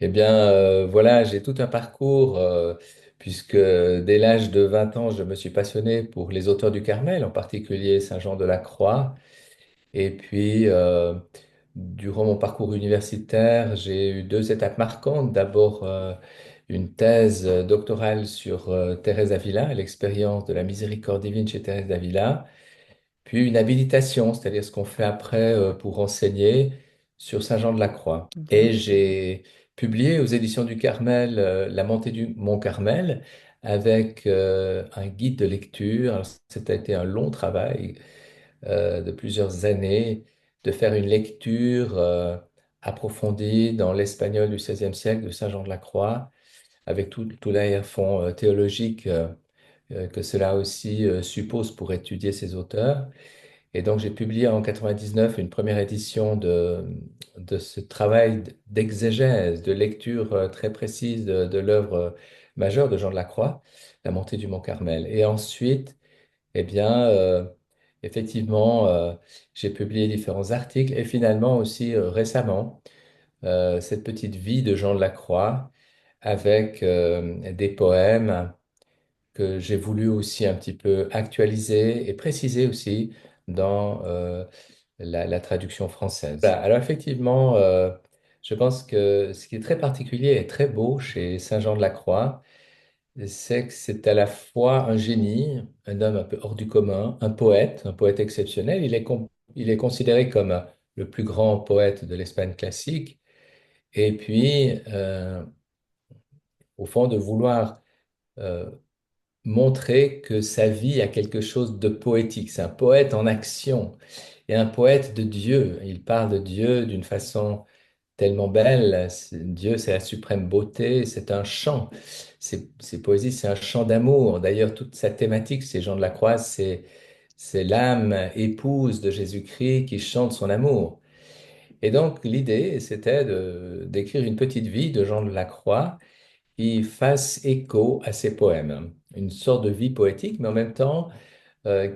Eh bien, voilà, j'ai tout un parcours, puisque dès l'âge de 20 ans, je me suis passionné pour les auteurs du Carmel, en particulier Saint-Jean de la Croix. Et puis, durant mon parcours universitaire, j'ai eu deux étapes marquantes. D'abord, une thèse doctorale sur Thérèse d'Avila, l'expérience de la miséricorde divine chez Thérèse d'Avila. Puis une habilitation, c'est-à-dire ce qu'on fait après pour enseigner sur Saint-Jean de la Croix. Et Mhm. j'ai publié aux éditions du Carmel La montée du Mont Carmel avec un guide de lecture. Alors, c'était été un long travail de plusieurs années de faire une lecture approfondie dans l'espagnol du XVIe siècle de Saint-Jean de la Croix avec tout l'arrière-fond théologique que cela aussi suppose pour étudier ces auteurs. Et donc, j'ai publié en 99 une première édition de ce travail d'exégèse, de lecture très précise de l'œuvre majeure de Jean de la Croix, La montée du Mont Carmel. Et ensuite, eh bien, effectivement, j'ai publié différents articles et finalement aussi récemment, cette petite vie de Jean de la Croix avec des poèmes que j'ai voulu aussi un petit peu actualiser et préciser aussi dans la traduction française. Voilà. Alors effectivement, je pense que ce qui est très particulier et très beau chez Saint Jean de la Croix, c'est que c'est à la fois un génie, un homme un peu hors du commun, un poète exceptionnel. Il est considéré comme le plus grand poète de l'Espagne classique. Et puis, au fond, de vouloir euh, montrer que sa vie a quelque chose de poétique. C'est un poète en action et un poète de Dieu. Il parle de Dieu d'une façon tellement belle. Dieu, c'est la suprême beauté, c'est un chant. Ses poésies, c'est un chant d'amour. D'ailleurs, toute sa thématique, ces gens de la croix, c'est l'âme épouse de Jésus-Christ qui chante son amour. Et donc, l'idée, c'était d'écrire une petite vie de Jean de la Croix qui fasse écho à ses poèmes. Une sorte de vie poétique, mais en même temps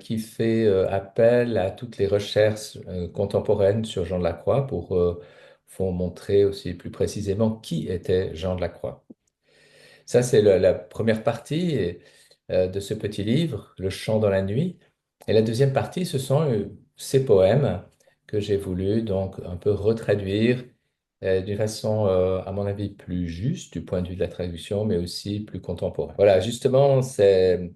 qui fait appel à toutes les recherches contemporaines sur Jean de la Croix pour font montrer aussi plus précisément qui était Jean de la Croix. Ça, c'est la première partie de ce petit livre, Le chant dans la nuit. Et la deuxième partie, ce sont ces poèmes que j'ai voulu donc un peu retraduire d'une façon, à mon avis, plus juste du point de vue de la traduction, mais aussi plus contemporaine. Voilà, justement, c'est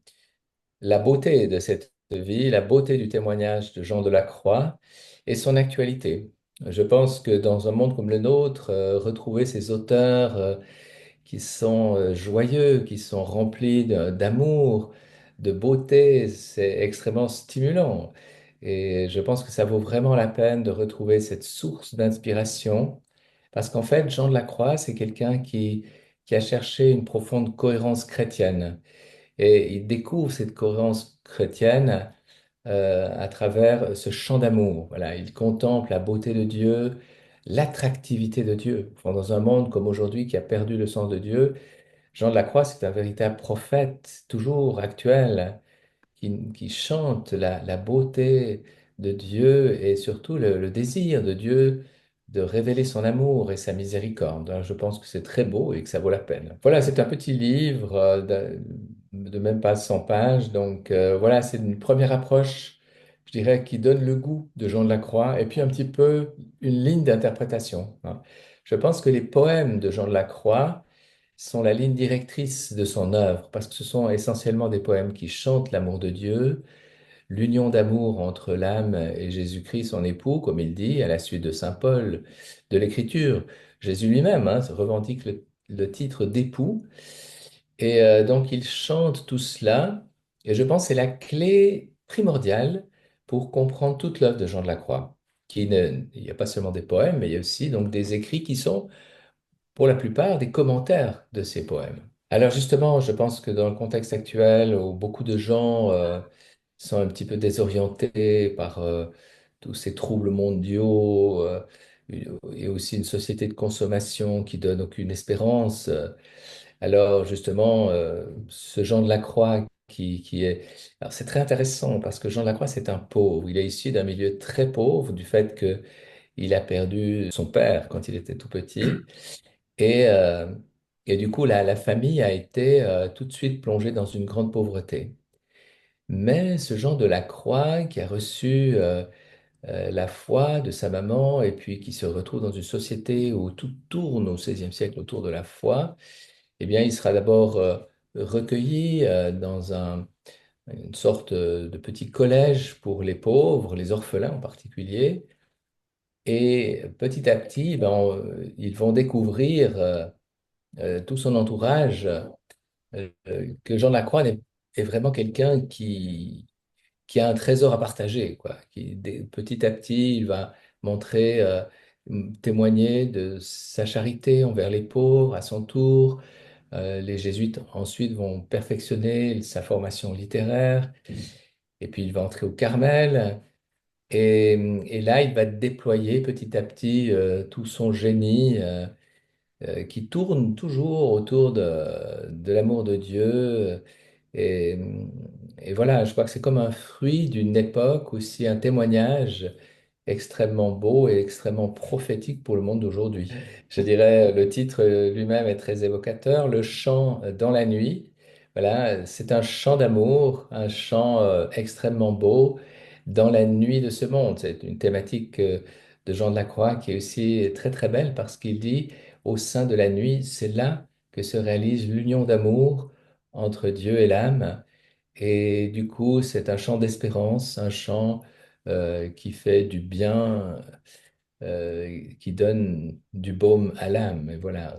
la beauté de cette vie, la beauté du témoignage de Jean de la Croix et son actualité. Je pense que dans un monde comme le nôtre, retrouver ces auteurs qui sont joyeux, qui sont remplis d'amour, de beauté, c'est extrêmement stimulant. Et je pense que ça vaut vraiment la peine de retrouver cette source d'inspiration, parce qu'en fait, Jean de la Croix, c'est quelqu'un qui a cherché une profonde cohérence chrétienne. Et il découvre cette cohérence chrétienne à travers ce chant d'amour. Voilà, il contemple la beauté de Dieu, l'attractivité de Dieu. Enfin, dans un monde comme aujourd'hui qui a perdu le sens de Dieu, Jean de la Croix, c'est un véritable prophète, toujours actuel, qui chante la beauté de Dieu et surtout le désir de Dieu de révéler son amour et sa miséricorde. Alors, je pense que c'est très beau et que ça vaut la peine. Voilà, c'est un petit livre de même pas 100 pages. Donc voilà, c'est une première approche, je dirais, qui donne le goût de Jean de la Croix et puis un petit peu une ligne d'interprétation, hein. Je pense que les poèmes de Jean de la Croix sont la ligne directrice de son œuvre, parce que ce sont essentiellement des poèmes qui chantent l'amour de Dieu, l'union d'amour entre l'âme et Jésus-Christ, son époux, comme il dit à la suite de Saint Paul de l'Écriture. Jésus lui-même revendique le titre d'époux. Et donc il chante tout cela, et je pense que c'est la clé primordiale pour comprendre toute l'œuvre de Jean de la Croix. Il n'y a pas seulement des poèmes, mais il y a aussi donc des écrits qui sont pour la plupart des commentaires de ces poèmes. Alors justement, je pense que dans le contexte actuel où beaucoup de gens sont un petit peu désorientés par tous ces troubles mondiaux et aussi une société de consommation qui donne aucune espérance, alors justement, ce Jean de la Croix qui est... Alors c'est très intéressant parce que Jean de la Croix, c'est un pauvre. Il est issu d'un milieu très pauvre du fait que il a perdu son père quand il était tout petit. Et, euh, et du coup, la famille a été tout de suite plongée dans une grande pauvreté. Mais ce Jean de la Croix, qui a reçu la foi de sa maman et puis qui se retrouve dans une société où tout tourne au XVIe siècle autour de la foi, eh bien, il sera d'abord recueilli dans une sorte de petit collège pour les pauvres, les orphelins en particulier. Et petit à petit, ben, ils vont découvrir tout son entourage que Jean de la Croix est vraiment quelqu'un qui a un trésor à partager, quoi. Petit à petit, il va montrer, témoigner de sa charité envers les pauvres à son tour. Les jésuites ensuite vont perfectionner sa formation littéraire, et puis il va entrer au Carmel. Et là, il va déployer petit à petit tout son génie qui tourne toujours autour de l'amour de Dieu. Et, et voilà, je crois que c'est comme un fruit d'une époque, aussi un témoignage extrêmement beau et extrêmement prophétique pour le monde d'aujourd'hui. Je dirais, le titre lui-même est très évocateur, Le chant dans la nuit. Voilà, c'est un chant d'amour, un chant extrêmement beau dans la nuit de ce monde. C'est une thématique de Jean de la Croix qui est aussi très très belle parce qu'il dit, au sein de la nuit, c'est là que se réalise l'union d'amour entre Dieu et l'âme. Et du coup, c'est un chant d'espérance, un chant qui fait du bien, qui donne du baume à l'âme. Et voilà.